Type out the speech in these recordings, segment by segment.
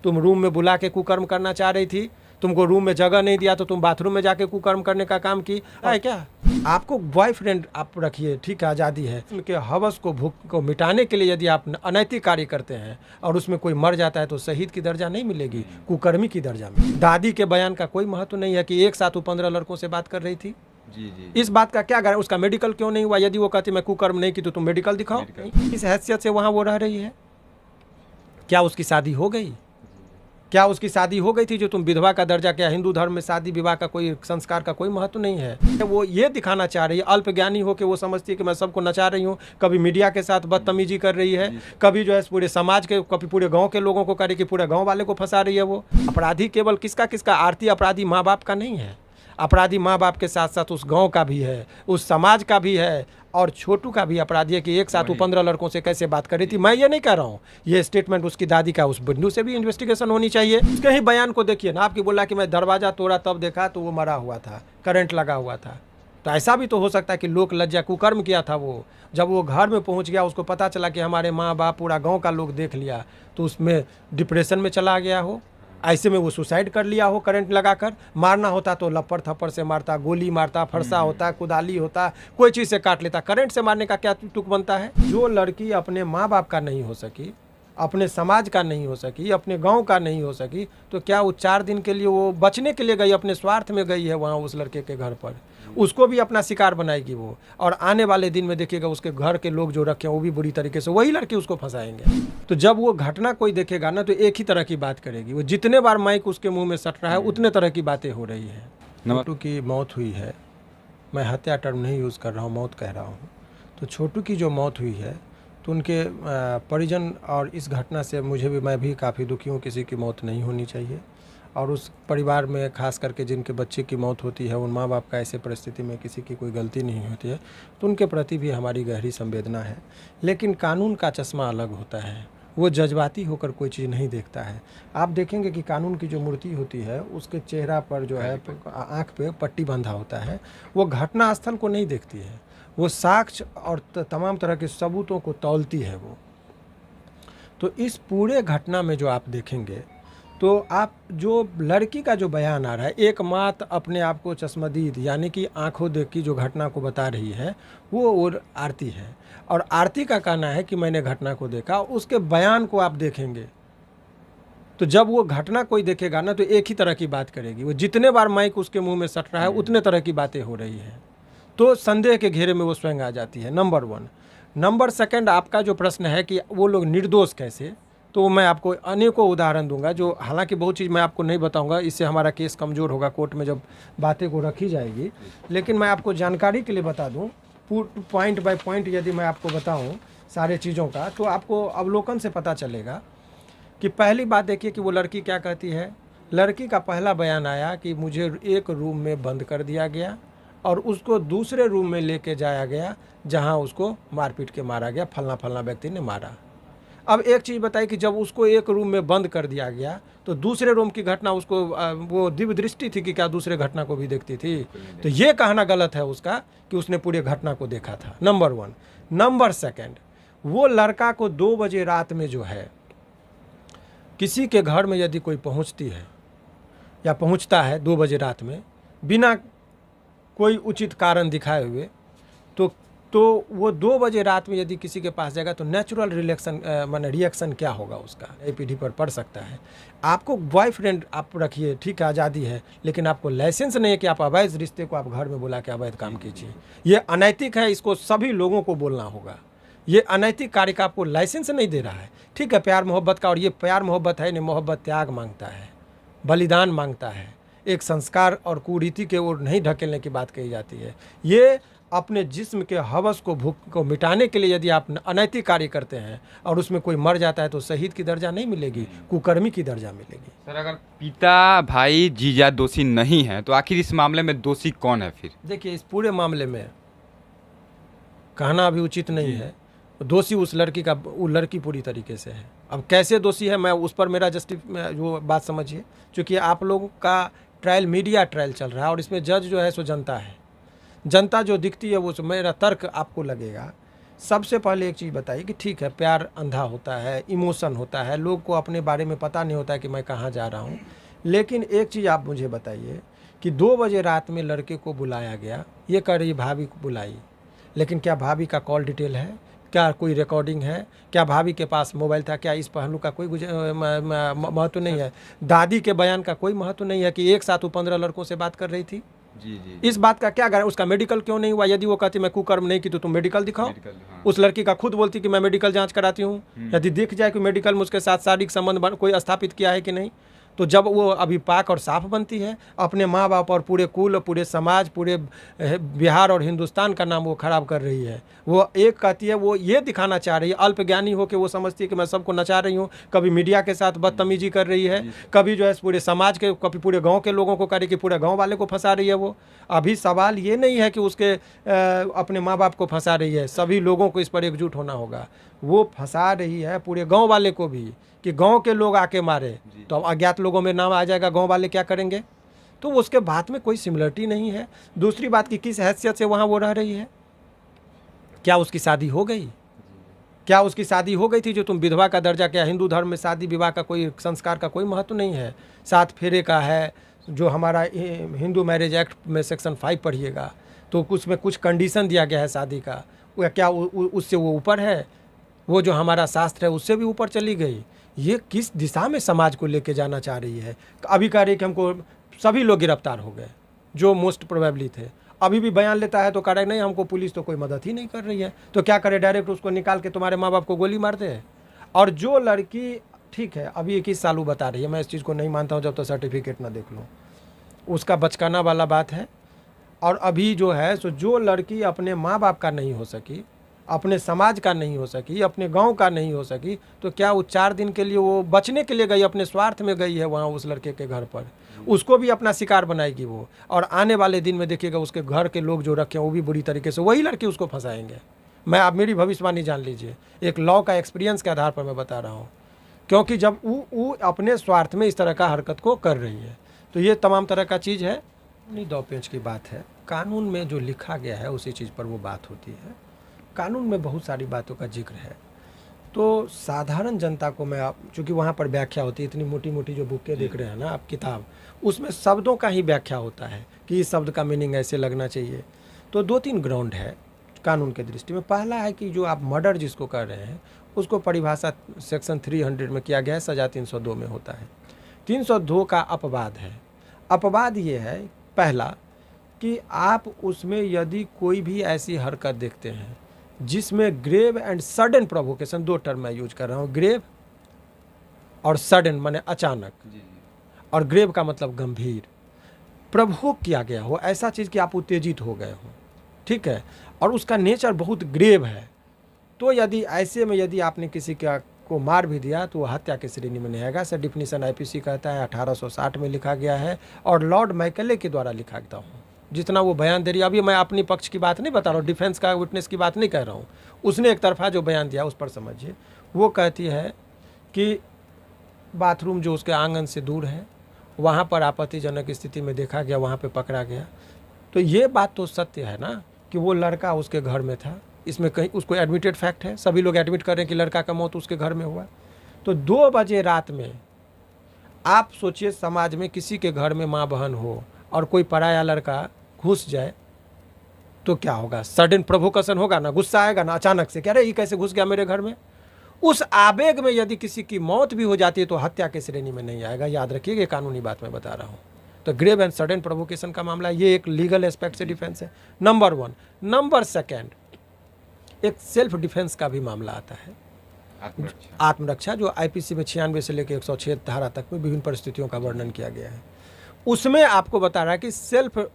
तुम रूम में बुला के कुकर्म करना चाह रही थी, तुमको रूम में जगह नहीं दिया तो तुम बाथरूम में जाके कुकर्म करने का काम की है क्या? आपको बॉयफ्रेंड आप रखिए, ठीक है, आज़ादी है। उनके हवस को, भूख को मिटाने के लिए यदि आप अनैतिक कार्य करते हैं और उसमें कोई मर जाता है तो शहीद की दर्जा नहीं मिलेगी, कुकर्मी की दर्जा मिलेगी। दादी के बयान का कोई महत्व नहीं है कि एक साथ वो 15 लड़कों से बात कर रही थी। जी। इस बात का क्या गारंटी, उसका मेडिकल क्यों नहीं हुआ? यदि वो कहती मैं कुकर्म नहीं की तो तुम मेडिकल दिखाओ। इस हैसियत से वहाँ वो रह रही है। क्या उसकी शादी हो गई? क्या उसकी शादी हो गई थी जो तुम विधवा का दर्जा? क्या हिंदू धर्म में शादी विवाह का कोई संस्कार का कोई महत्व नहीं है? वो ये दिखाना चाह रही है, अल्पज्ञानी हो के वो समझती है कि मैं सबको नचा रही हूँ। कभी मीडिया के साथ बदतमीजी कर रही है, कभी जो है पूरे समाज के, कभी पूरे गांव के लोगों को कर रही, कि पूरे गांव वाले को फंसा रही है। वो अपराधी केवल किसका किसका? आरती अपराधी माँ बाप का नहीं है, अपराधी माँ बाप के साथ साथ उस गांव का भी है, उस समाज का भी है, और छोटू का भी अपराधी है कि एक साथ वो 15 लड़कों से कैसे बात कर रही थी। मैं ये नहीं कह रहा हूँ, ये स्टेटमेंट उसकी दादी का, उस बिंदु से भी इन्वेस्टिगेशन होनी चाहिए। उसके ही बयान को देखिए ना, आपकी बोला कि मैं दरवाज़ा तोड़ा तब देखा तो वो मरा हुआ था, करंट लगा हुआ था। तो ऐसा भी तो हो सकता है कि लोक लज्जा, कुकर्म किया था वो। जब वो घर में पहुंच गया, उसको पता चला कि हमारे माँ बाप, पूरा गांव का लोग देख लिया, तो उसमें डिप्रेशन में चला गया हो। ऐसे में वो सुसाइड कर लिया हो करंट लगाकर। मारना होता तो लपड़ थप्पड़ से मारता, गोली मारता, फरसा होता, कुदाली होता, कोई चीज़ से काट लेता। करंट से मारने का क्या तुक बनता है? जो लड़की अपने माँ बाप का नहीं हो सकी, अपने समाज का नहीं हो सकी, अपने गांव का नहीं हो सकी, तो क्या वो 4 दिन के लिए वो बचने के लिए गई, अपने स्वार्थ में गई है वहाँ उस लड़के के घर पर? उसको भी अपना शिकार बनाएगी वो। और आने वाले दिन में देखिएगा उसके घर के लोग जो रखे हैं वो भी बुरी तरीके से वही लड़की उसको फंसाएंगे। तो जब वो घटना कोई देखेगा ना, तो एक ही तरह की बात करेगी वो। जितने बार माइक उसके मुंह में सट रहा है उतने तरह की बातें हो रही है। छोटू की मौत हुई है, मैं हत्या टर्म नहीं यूज़ कर रहा हूँ, मौत कह रहा हूँ। तो छोटू की जो मौत हुई है, तो उनके परिजन और इस घटना से मैं भी काफ़ी दुखी हूँ। किसी की मौत नहीं होनी चाहिए, और उस परिवार में खास करके जिनके बच्चे की मौत होती है, उन माँ बाप का ऐसे परिस्थिति में किसी की कोई गलती नहीं होती है, तो उनके प्रति भी हमारी गहरी संवेदना है। लेकिन कानून का चश्मा अलग होता है, वो जज्बाती होकर कोई चीज़ नहीं देखता है। आप देखेंगे कि कानून की जो मूर्ति होती है उसके चेहरा पर जो है, आँख पे पट्टी बंधा होता है। वो घटना स्थल को नहीं देखती है, वो साक्ष्य और तमाम तरह के सबूतों को तौलती है वो। तो इस पूरे घटना में जो आप देखेंगे, तो आप जो लड़की का जो बयान आ रहा है, एक मात अपने आप को चश्मदीद यानी कि आंखों देख की जो घटना को बता रही है, वो और आरती है। और आरती का कहना है कि मैंने घटना को देखा। उसके बयान को आप देखेंगे तो जब वो घटना कोई देखेगा ना, तो एक ही तरह की बात करेगी वो। जितने बार माइक उसके मुंह में सट रहा है उतने तरह की बातें हो रही है। तो संदेह के घेरे में वो स्वयं आ जाती है, नंबर 1। नंबर 2, आपका जो प्रश्न है कि वो लोग निर्दोष कैसे, तो मैं आपको अनेकों उदाहरण दूंगा, जो हालांकि बहुत चीज़ मैं आपको नहीं बताऊंगा, इससे हमारा केस कमज़ोर होगा कोर्ट में जब बातें को रखी जाएगी। लेकिन मैं आपको जानकारी के लिए बता दूं, पॉइंट बाय पॉइंट यदि मैं आपको बताऊं सारे चीज़ों का, तो आपको अवलोकन से पता चलेगा कि पहली बात देखिए कि वो लड़की क्या कहती है। लड़की का पहला बयान आया कि मुझे एक रूम में बंद कर दिया गया और उसको दूसरे रूम में लेके जाया गया जहां उसको मारपीट के मारा गया, फलना फलना व्यक्ति ने मारा। अब एक चीज़ बताई कि जब उसको एक रूम में बंद कर दिया गया तो दूसरे रूम की घटना उसको वो दिव्य दृष्टि थी कि क्या दूसरे घटना को भी देखती थी? तो ये कहना गलत है उसका कि उसने पूरे घटना को देखा था, नंबर 1। नंबर 2, वो लड़का को 2 बजे रात में जो है, किसी के घर में यदि कोई पहुंचती है या पहुंचता है 2 बजे रात में बिना कोई उचित कारण दिखाए हुए, तो वो 2 बजे रात में यदि किसी के पास जाएगा तो नेचुरल रिएक्शन क्या होगा उसका, नई पीढ़ी पर पड़ सकता है। आपको बॉयफ्रेंड आप रखिए, ठीक है, आज़ादी है, लेकिन आपको लाइसेंस नहीं है कि आप अवैध रिश्ते को आप घर में बुला के अवैध काम कीजिए। ये अनैतिक है, इसको सभी लोगों को बोलना होगा। ये अनैतिक कार्य का आपको लाइसेंस नहीं दे रहा है, ठीक है, प्यार मोहब्बत का। और ये प्यार मोहब्बत है नहीं, मोहब्बत त्याग मांगता है, बलिदान मांगता है, एक संस्कार और कुरीति के ओर नहीं ढकेलने की बात कही जाती है। ये अपने जिस्म के हवस को, भूख को मिटाने के लिए यदि आप अनैतिक कार्य करते हैं और उसमें कोई मर जाता है तो शहीद की दर्जा नहीं मिलेगी, कुकर्मी की दर्जा मिलेगी। सर, अगर पिता, भाई, जीजा दोषी नहीं है तो आखिर इस मामले में दोषी कौन है फिर? देखिए, इस पूरे मामले में कहना अभी उचित नहीं है। दोषी उस लड़की का, वो लड़की पूरी तरीके से है। अब कैसे दोषी है, मैं उस पर मेरा जो बात समझिए, क्योंकि आप लोगों का ट्रायल मीडिया ट्रायल चल रहा है और इसमें जज जो है सो जनता है। जनता जो दिखती है वो, मेरा तर्क आपको लगेगा सबसे पहले एक चीज़ बताइए कि ठीक है, प्यार अंधा होता है, इमोशन होता है, लोग को अपने बारे में पता नहीं होता है कि मैं कहाँ जा रहा हूँ। लेकिन एक चीज़ आप मुझे बताइए कि 2 बजे रात में लड़के को बुलाया गया, ये कह रही भाभी को बुलाई, लेकिन क्या भाभी का कॉल डिटेल है? क्या कोई रिकॉर्डिंग है? क्या भाभी के पास मोबाइल था? क्या इस पहलू का कोई महत्व नहीं है? दादी के बयान का कोई महत्व नहीं है कि एक साथ वो 15 लड़कों से बात कर रही थी? जी जी। इस बात का क्या गारंटी? उसका मेडिकल क्यों नहीं हुआ? यदि वो कहती मैं कुकर्म नहीं की तो तुम मेडिकल दिखाओ। हाँ। उस लड़की का खुद बोलती कि मैं मेडिकल जांच कराती हूँ। यदि दिख जाए कि मेडिकल में उसके साथ शारीरिक संबंध कोई स्थापित किया है कि नहीं, तो जब वो अभी पाक और साफ बनती है, अपने माँ बाप और पूरे कुल, पूरे समाज, पूरे बिहार और हिंदुस्तान का नाम वो खराब कर रही है। वो एक कहती है, वो ये दिखाना चाह रही है, अल्पज्ञानी हो के वो समझती है कि मैं सबको नचा रही हूँ। कभी मीडिया के साथ बदतमीजी कर रही है, कभी जो है पूरे समाज के, कभी पूरे गांव के लोगों को करे कि पूरे गांव वाले को फंसा रही है वो। अभी सवाल ये नहीं है कि उसके अपने माँ बाप को फंसा रही है, सभी लोगों को इस पर एकजुट होना होगा। वो फंसा रही है पूरे गांव वाले को भी, कि गांव के लोग आके मारे तो अब अज्ञात लोगों में नाम आ जाएगा, गांव वाले क्या करेंगे? तो उसके बात में कोई सिमिलरिटी नहीं है। दूसरी बात कि किस हैसियत से वहाँ वो रह रही है? क्या उसकी शादी हो गई? क्या उसकी शादी हो गई थी जो तुम विधवा का दर्जा? क्या हिंदू धर्म में शादी विवाह का कोई संस्कार का कोई महत्व नहीं है? 7 फेरे का है जो हमारा हिंदू मैरिज एक्ट में सेक्शन 5 पढ़िएगा तो उसमें कुछ कंडीशन दिया गया है शादी का। क्या उससे वो ऊपर है? वो जो हमारा शास्त्र है उससे भी ऊपर चली गई। ये किस दिशा में समाज को लेके जाना चाह रही है? अभी कह रही कि हमको सभी लोग गिरफ्तार हो गए जो मोस्ट प्रोबेबली थे। अभी भी बयान लेता है तो कह रहे नहीं, हमको पुलिस तो कोई मदद ही नहीं कर रही है। तो क्या करे, डायरेक्ट उसको निकाल के तुम्हारे माँ बाप को गोली मारते हैं। और जो लड़की, ठीक है अभी 21 साल वो बता रही है, मैं इस चीज़ को नहीं मानता हूँ जब तो सर्टिफिकेट ना देख लूँ, उसका बचकाना वाला बात है। और अभी जो है सो जो लड़की अपने माँ बाप का नहीं हो सकी, अपने समाज का नहीं हो सकी, अपने गांव का नहीं हो सकी, तो क्या वो 4 दिन के लिए वो बचने के लिए गई, अपने स्वार्थ में गई है वहाँ उस लड़के के घर पर? उसको भी अपना शिकार बनाएगी वो। और आने वाले दिन में देखिएगा उसके घर के लोग जो रखे हैं वो भी बुरी तरीके से वही लड़की उसको फंसाएंगे। मैं, आप मेरी भविष्यवाणी जान लीजिए, एक लॉ का एक्सपीरियंस के आधार पर मैं बता रहा हूँ। क्योंकि जब वो अपने स्वार्थ में इस तरह का हरकत को कर रही है, तो ये तमाम तरह का चीज़ है। नहीं, 2 पेज की बात है। कानून में जो लिखा गया है उसी चीज़ पर वो बात होती है। कानून में बहुत सारी बातों का जिक्र है, तो साधारण जनता को मैं, आप चूँकि वहाँ पर व्याख्या होती है, इतनी मोटी मोटी जो बुकें देख रहे हैं ना आप किताब, उसमें शब्दों का ही व्याख्या होता है कि इस शब्द का मीनिंग ऐसे लगना चाहिए। तो 2-3 ग्राउंड है कानून के दृष्टि में। पहला है कि जो आप मर्डर जिसको कर रहे हैं उसको परिभाषा सेक्शन 300 में किया गया है, सज़ा 302 में होता है। 302 का अपवाद है। अपवाद ये है, पहला कि आप उसमें यदि कोई भी ऐसी हरकत देखते हैं जिसमें grave and sudden provocation, 2 term मैं यूज कर रहा हूँ, ग्रेव और सडन माने अचानक, और ग्रेव का मतलब गंभीर, प्रवोक किया गया हो, ऐसा चीज़ कि आप उत्तेजित हो गए हो, ठीक है, और उसका नेचर बहुत ग्रेव है, तो यदि ऐसे में यदि आपने किसी को मार भी दिया तो वो हत्या की श्रेणी में नहीं आएगा। ऐसा डिफिनीशन आईपीसी कहता है, 1860 में लिखा गया है और लॉर्ड मैकेले के द्वारा लिखा गया हूँ। जितना वो बयान दे रही है, अभी मैं अपनी पक्ष की बात नहीं बता रहा हूँ, डिफेंस का विटनेस की बात नहीं कह रहा हूँ, उसने एक तरफा जो बयान दिया उस पर समझिए। वो कहती है कि बाथरूम जो उसके आंगन से दूर है वहाँ पर आपत्तिजनक स्थिति में देखा गया, वहाँ पे पकड़ा गया। तो ये बात तो सत्य है ना कि वो लड़का उसके घर में था, इसमें कहीं उसको एडमिटेड फैक्ट है, सभी लोग एडमिट कर रहे हैं कि लड़का का मौत उसके घर में हुआ। तो 2 बजे रात में आप सोचिए, समाज में किसी के घर में माँ बहन हो और कोई पराया लड़का घुस जाए तो क्या होगा? सडन प्रोवोकेशन होगा ना, गुस्सा आएगा ना, अचानक से, कह रहे ये कैसे घुस गया मेरे घर में। उस आवेग में यदि किसी की मौत भी हो जाती है तो हत्या की श्रेणी में नहीं आएगा। याद रखिएगा, ये कानूनी बात मैं बता रहा हूँ। तो ग्रेव एंड सडन प्रोवोकेशन का मामला, ये एक लीगल एस्पेक्ट से डिफेंस है, नंबर 1। नंबर 2, एक सेल्फ डिफेंस का भी मामला आता है, आत्मरक्षा, जो आईपीसी में 96 से लेकर 106 धारा तक में विभिन्न परिस्थितियों का वर्णन किया गया है। उसमें आपको बता रहा है कि सेल्फ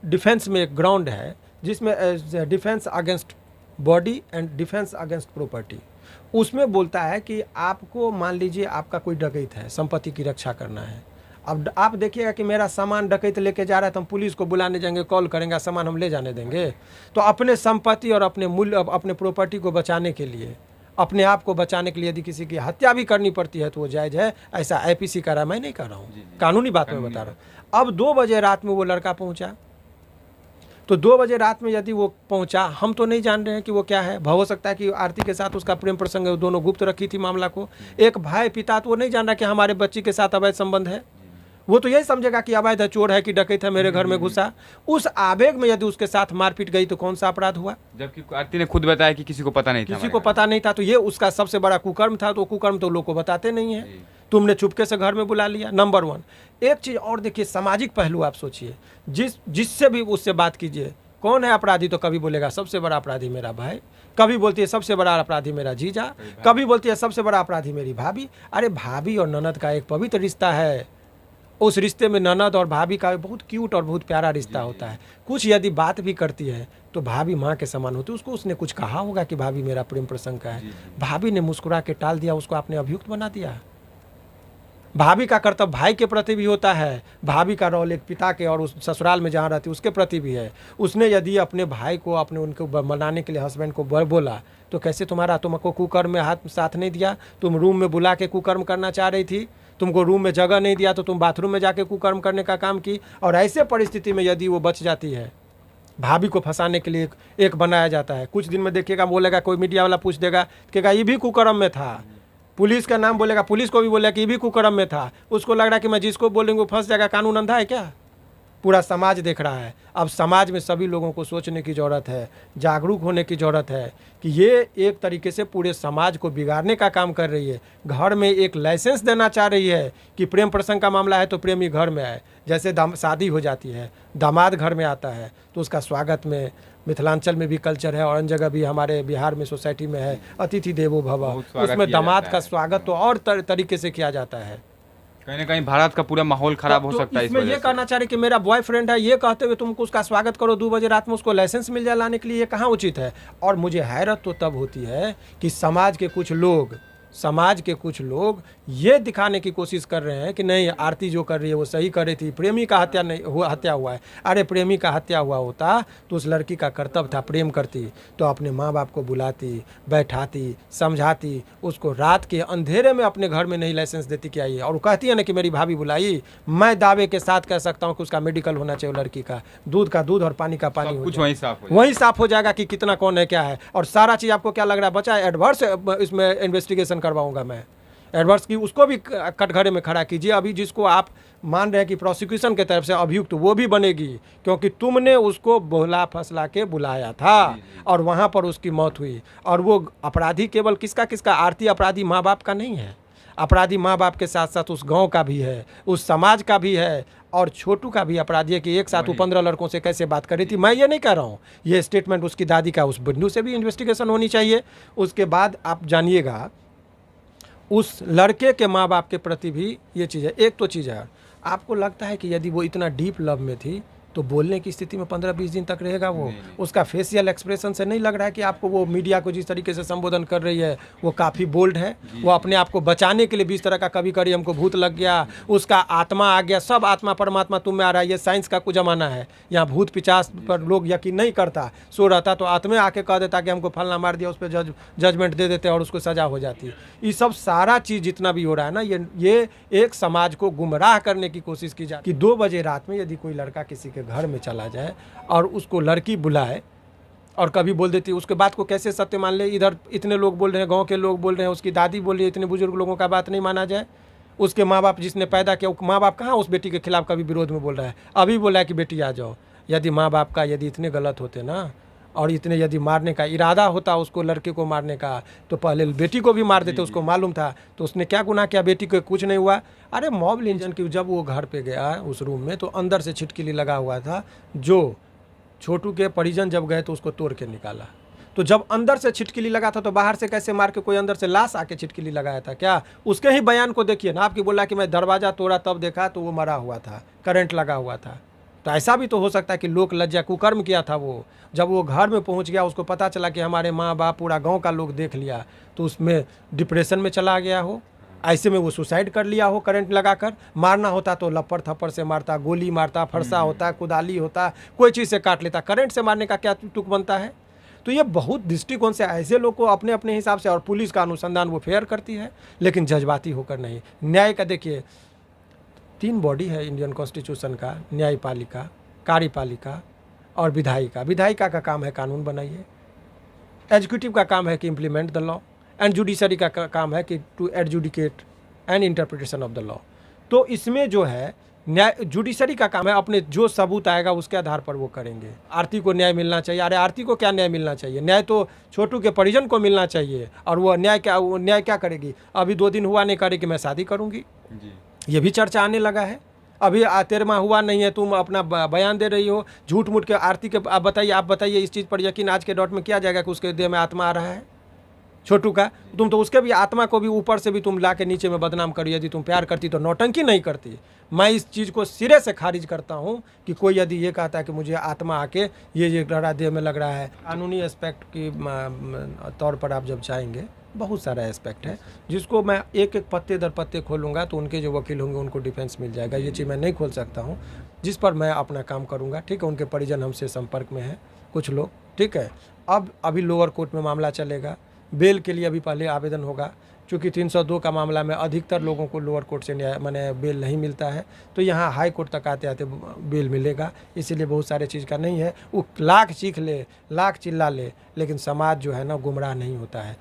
डिफेंस में एक ग्राउंड है जिसमें defence against body and defence against property. उसमें बोलता है कि आपको, मान लीजिए आपका कोई डकैत है, संपत्ति की रक्षा करना है। अब आप देखिएगा कि मेरा सामान डकैत लेके जा रहा है तो हम पुलिस को बुलाने जाएंगे, कॉल करेंगे, सामान हम ले जाने देंगे? तो अपने संपत्ति और अपने मूल्य, अपने प्रॉपर्टी को बचाने के लिए, अपने आप को बचाने के लिए यदि किसी की हत्या भी करनी पड़ती है तो वो जायज़ है। ऐसा आईपीसी कह रहा है, मैं नहीं कर रहा हूँ, कानूनी बात मैं बता रहा हूँ। अब 2 बजे रात में वो लड़का पहुँचा, तो 2 बजे रात में यदि वो पहुंचा, हम तो नहीं जान रहे हैं कि वो क्या है। हो सकता है कि आरती के साथ उसका प्रेम प्रसंग है, वो दोनों गुप्त रखी थी मामला को। एक भाई पिता तो वो नहीं जान रहा कि हमारे बच्ची के साथ अवैध संबंध है, वो तो यही समझेगा कि अवैध है, चोर है कि डकैत है, मेरे घर में घुसा। उस आवेग में यदि उसके साथ मारपीट गई तो कौन सा अपराध हुआ? जबकि आरती ने खुद बताया कि किसी को पता नहीं था, किसी को पता नहीं था, तो ये उसका सबसे बड़ा कुकर्म था। तो कुकर्म तो लोग को बताते नहीं है, तुमने चुपके से घर में बुला लिया, नंबर 1। एक चीज़ और देखिए, सामाजिक पहलू आप सोचिए, जिससे भी उससे बात कीजिए, कौन है अपराधी, तो कभी बोलेगा सबसे बड़ा अपराधी मेरा भाई, कभी बोलती है सबसे बड़ा अपराधी मेरा जीजा, कभी बोलती है सबसे बड़ा अपराधी मेरी भाभी। अरे भाभी और ननद का एक पवित्र रिश्ता है, उस रिश्ते में ननद और भाभी का बहुत क्यूट और बहुत प्यारा रिश्ता होता है। कुछ यदि बात भी करती है तो भाभी माँ के समान होती है। उसको उसने कुछ कहा होगा कि भाभी मेरा प्रेम प्रसंग का है, भाभी ने मुस्कुरा के टाल दिया, उसको आपने अभियुक्त बना दिया। भाभी का कर्तव्य भाई के प्रति भी होता है, भाभी का रोल एक पिता के और उस ससुराल में जहाँ रहती है उसके प्रति भी है। उसने यदि अपने भाई को, अपने उनको मनाने के लिए हस्बैंड को बोला, तो कैसे तुमको कुकर्म में हाथ साथ नहीं दिया? तुम रूम में बुला के कुकर्म करना चाह रही थी, तुमको रूम में जगह नहीं दिया तो तुम बाथरूम में जाके कुकर्म करने का काम की। और ऐसे परिस्थिति में यदि वो बच जाती है, भाभी को फंसाने के लिए एक बनाया जाता है। कुछ दिन में देखिएगा, बोलेगा कोई मीडिया वाला पूछ देगा, कहेगा ये भी कुकर्म में था, पुलिस का नाम बोलेगा, पुलिस को भी बोलेगा कि ये भी कुकर्म में था। उसको लग रहा है कि मैं जिसको बोलेंगे वो फंस जाएगा, कानून अंधा है क्या? पूरा समाज देख रहा है। अब समाज में सभी लोगों को सोचने की ज़रूरत है, जागरूक होने की ज़रूरत है कि ये एक तरीके से पूरे समाज को बिगाड़ने का काम कर रही है। घर में एक लाइसेंस देना चाह रही है कि प्रेम प्रसंग का मामला है तो प्रेमी घर में आए। जैसे शादी हो जाती है, दामाद घर में आता है तो उसका स्वागत में मिथिलांचल में भी कल्चर है और अन्य जगह भी हमारे बिहार में सोसाइटी में है, अतिथि देवो भव। उसमें दामाद का स्वागत तो और तरीके से किया जाता है। कहीं ना कहीं भारत का पूरा माहौल खराब हो सकता है इसमें ये कहना चाह रहे कि मेरा बॉयफ्रेंड है, ये कहते हुए तुमको उसका स्वागत करो 2 बजे रात में, उसको लाइसेंस मिल जाए लाने के लिए, ये कहाँ उचित है? और मुझे हैरत तो तब होती है कि समाज के कुछ लोग ये दिखाने की कोशिश कर रहे हैं कि नहीं, आरती जो कर रही है वो सही कर रही थी, प्रेमी का हत्या हुआ है। अरे प्रेमी का हत्या हुआ होता तो उस लड़की का कर्तव्य था, प्रेम करती तो अपने माँ बाप को बुलाती, बैठाती, समझाती, उसको रात के अंधेरे में अपने घर में नहीं लाइसेंस देती कि आइए। और वो कहती है ना कि मेरी भाभी बुलाई, मैं दावे के साथ कह सकता हूँ कि उसका मेडिकल होना चाहिए, लड़की का दूध का दूध और पानी का पानी, कुछ वहीं साफ हो जाएगा कि कितना कौन है क्या है। और सारा चीज़ आपको क्या लग रहा है बचा है? एडवर्स इसमें इन्वेस्टिगेशन करवाऊंगा मैं, एडवर्स की उसको भी कटघरे में खड़ा कीजिए। अभी जिसको आप मान रहे हैं कि प्रोसिक्यूशन के तरफ से अभियुक्त, वो भी बनेगी क्योंकि तुमने उसको बोला फसला के बुलाया था और वहाँ पर उसकी मौत हुई। और वो अपराधी केवल किसका आरती अपराधी माँ बाप का नहीं है, अपराधी माँ बाप के साथ साथ उस गांव का भी है, उस समाज का भी है, और छोटू का भी अपराधी है कि एक साथ वो 15 लड़कों से कैसे बात कर रही थी। मैं ये नहीं कह रहा हूँ, ये स्टेटमेंट उसकी दादी का, उस बिंदु से भी इन्वेस्टिगेशन होनी चाहिए। उसके बाद आप जानिएगा उस लड़के के माँ बाप के प्रति भी ये चीज़ है। एक तो चीज़ है, आपको लगता है कि यदि वो इतना डीप लव में थी तो बोलने की स्थिति में 15-20 दिन तक रहेगा वो? उसका फेशियल एक्सप्रेशन से नहीं लग रहा है कि आपको वो मीडिया को जिस तरीके से संबोधन कर रही है वो काफ़ी बोल्ड है। वो अपने आप को बचाने के लिए भी इस तरह का कभी कभी हमको भूत लग गया, उसका आत्मा आ गया, सब आत्मा परमात्मा तुम में आ रहा है। ये साइंस का कुछ जमाना है, यहाँ भूत पिचास पर लोग यकीन नहीं करता, सो रहता तो आत्मा आके कह देता कि हमको फलना मार दिया, उस पर जजमेंट दे देते और उसको सजा हो जाती। ये सब सारा चीज़ जितना भी हो रहा है ना, ये एक समाज को गुमराह करने की कोशिश की जाती है कि 2 बजे रात में यदि कोई लड़का किसी के घर में चला जाए और उसको लड़की बुलाए और कभी बोल देती है, उसके बात को कैसे सत्य मान ले? इधर इतने लोग बोल रहे हैं, गांव के लोग बोल रहे हैं, उसकी दादी बोल रही है, इतने बुजुर्ग लोगों का बात नहीं माना जाए। उसके माँ बाप जिसने पैदा किया, माँ बाप कहाँ उस बेटी के खिलाफ कभी विरोध में बोल रहा है? अभी बोला है कि बेटी आ जाओ। यदि माँ बाप का यदि इतने गलत होते ना और इतने यदि मारने का इरादा होता उसको, लड़के को मारने का, तो पहले बेटी को भी मार देते, उसको मालूम था। तो उसने क्या गुनाह किया? बेटी को कुछ नहीं हुआ। अरे मॉब लिंचन की जब वो घर पे गया उस रूम में तो अंदर से छिटकिली लगा हुआ था, जो छोटू के परिजन जब गए तो उसको तोड़ के निकाला। तो जब अंदर से छिटकिली लगा था तो बाहर से कैसे मार के कोई अंदर से लाश आके छिटकिली लगाया था क्या? उसके ही बयान को देखिए ना, आपकी बोला कि मैं दरवाज़ा तोड़ा तब देखा तो वो मरा हुआ था, करंट लगा हुआ था। तो ऐसा भी तो हो सकता है कि लोक लज्जा कुकर्म किया था वो। जब वो घर में पहुंच गया, उसको पता चला कि हमारे माँ बाप पूरा गांव का लोग देख लिया, तो उसमें डिप्रेशन में चला गया हो। ऐसे में वो सुसाइड कर लिया हो करंट लगाकर। मारना होता तो लपड़ थप्पड़ से मारता, गोली मारता, फरसा होता, कुदाली होता, कोई चीज़ से काट लेता। करंट से मारने का क्या तुक बनता है? तो ये बहुत दृष्टिकोण से ऐसे लोग को अपने अपने हिसाब से, और पुलिस का अनुसंधान वो फेयर करती है लेकिन जज्बाती होकर नहीं। न्याय का देखिए 3 बॉडी है इंडियन कॉन्स्टिट्यूशन का, न्यायपालिका, कार्यपालिका और विधायिका का काम है कानून बनाइए, एग्जीक्यूटिव का काम है कि implement the law, and judiciary का काम है कि to adjudicate and interpretation of the law. तो इसमें जो है न्याय, जुडिशरी का काम है अपने जो सबूत आएगा उसके आधार पर वो करेंगे। आरती को न्याय मिलना चाहिए, अरे आरती को क्या न्याय मिलना चाहिए? न्याय तो छोटू के परिजन को मिलना चाहिए। और वो न्याय क्या करेगी? अभी 2 दिन हुआ नहीं करे कि मैं शादी करूँगी, ये भी चर्चा आने लगा है। अभी 13वां हुआ नहीं है, तुम अपना बयान दे रही हो झूठ मूठ के। आरती के आप बताइए इस चीज़ पर यकीन आज के दौर में किया जाएगा कि उसके देह में आत्मा आ रहा है छोटू का? तुम तो उसके भी आत्मा को भी ऊपर से भी तुम ला के नीचे में बदनाम करी। यदि तुम प्यार करती तो नौटंकी नहीं करती। मैं इस चीज़ को सिरे से खारिज करता हूँ कि कोई यदि ये कहता है कि मुझे आत्मा आके ये लड़ा देह में लग रहा है। कानूनी एस्पेक्ट की तौर पर आप जब जाएंगे, बहुत सारा एस्पेक्ट है जिसको मैं एक एक पत्ते दर पत्ते खोलूँगा तो उनके जो वकील होंगे उनको डिफेंस मिल जाएगा। ये चीज़ मैं नहीं खोल सकता हूँ, जिस पर मैं अपना काम करूँगा। ठीक है, उनके परिजन हमसे संपर्क में हैं कुछ लोग। ठीक है, अभी लोअर कोर्ट में मामला चलेगा, बेल के लिए अभी पहले आवेदन होगा। चूँकि 302 का मामला में अधिकतर लोगों को लोअर कोर्ट से न्याय माने बेल नहीं मिलता है, तो यहाँ हाई कोर्ट तक आते आते बेल मिलेगा। इसीलिए बहुत सारे चीज़ का नहीं है। वो लाख चीख ले, लाख चिल्ला ले, लेकिन समाज जो है ना गुमराह नहीं होता है।